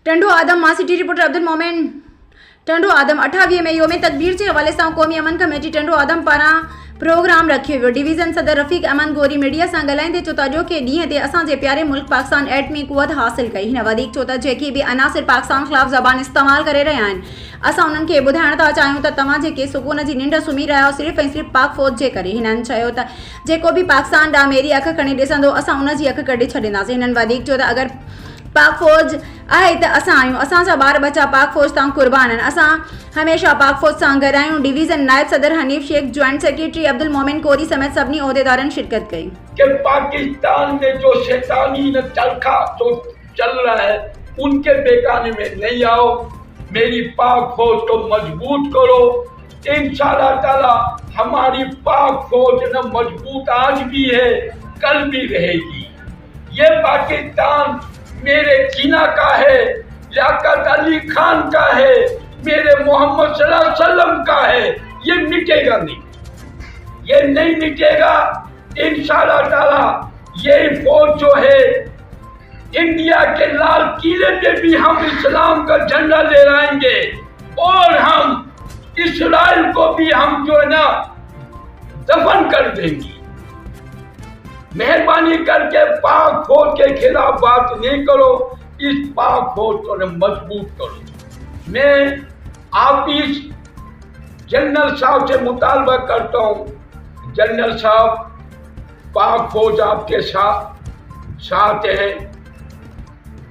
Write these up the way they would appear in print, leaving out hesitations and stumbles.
टंडो आदम मां city reporter Abdul मोमिन टंडो आदम 28 में योम तकबीर के हवाले से क़ौमी अमन कमेटी टंडो आदम पारां प्रोग्राम रखियो वियो। डिवीज़न सदर रफ़ीक अहमद गोरी मीडिया से ॻाल्हाईंदे चयो त अॼोके ॾींहं ते असांजे प्यारे मुल्क पाकिस्तान एटमी क़ुवत हासिल कई। हिन वधीक चयो त जेकी बि अनासिर पाकिस्तान ख़िलाफ़ ज़बान इस्तेमाल करे रहिया आहिनि, असां उन्हनि खे ॿुधाइण था चाहियूं त तव्हां जेके सुकून जी निंड सुम्ही रहिया आहियो सिर्फ़ु ऐं सिर्फ़ु पाक फ़ौज जे करे। हिननि चयो त जेको बि पाकिस्तान ॾांहुं मेरी अखि खणी ॾिसंदो असां उन जी अखि कढी छॾींदासीं। हिननि वधीक चयो त अगरि पाक फ़ौज आहे त असां आहियूं, असांजा ॿार बच्चा पाक फ़ौज तां क़ुर्बान आहिनि। असां हमेशह पाक फ़ौज सां गॾु आहियूं। डिवीज़न नायब सदर हनीफ शेख, ज्वाइंट सेक्रेटरी अब्दुल मोमिन कोरी समेत सभिनी उहदेदारनि शिरकत कई। कि पाकिस्तान में जो शैतानी चरखा जो चल रहा है उनके बेगाने में नहीं आओ, मेरी पाक फौज को मजबूत करो। इंशाअल्लाह ताला हमारी पाक फौज न मजबूत आज भी है, कल भी रहेगी। ये पाकिस्तान मेरे जीना का है, लियाकत अली खान का है, मेरे मोहम्मद सल्लल्लाहु अलैहि वसल्लम का है। ये मिटेगा नहीं, ये नहीं मिटेगा इंशाअल्लाह ताला। ये फौज जो है इंडिया के लाल किले पे भी हम इस्लाम का झंडा लहराएंगे और हम इस्राइल को भी हम जो है ना दफन कर देंगे। मेहरबानी करके पाक फौज के खिलाफ बात नहीं करो, इस पाक फौज को मजबूत करो। मैं आप इस जनरल साहब से मुतालबा करता हूँ, जनरल साहब पाक फौज आपके साथ है,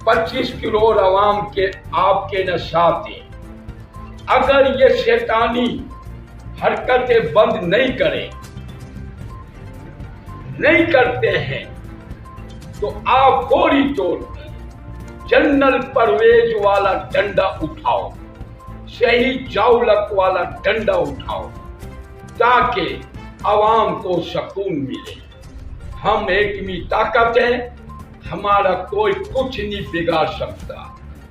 25 करोड़ अवाम के आपके न साथ हैं। अगर ये शैतानी हरकतें बंद नहीं करते हैं तो आप फौरी तौर पर जनरल परवेज वाला डंडा उठाओ, शहीद जाउलक वाला डंडा उठाओ, ताकि आवाम को सुकून मिले। हम एटमी ताकत हैं, हमारा कोई कुछ नहीं बिगाड़ सकता।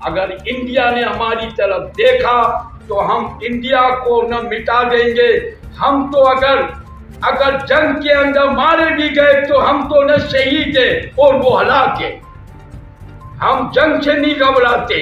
अगर इंडिया ने हमारी तरफ देखा तो हम इंडिया को न मिटा देंगे। हम तो अगर जंग के अंदर मारे भी गए तो हम तो न शहीद है और वो हलाक है। हम जंग से नहीं घबराते।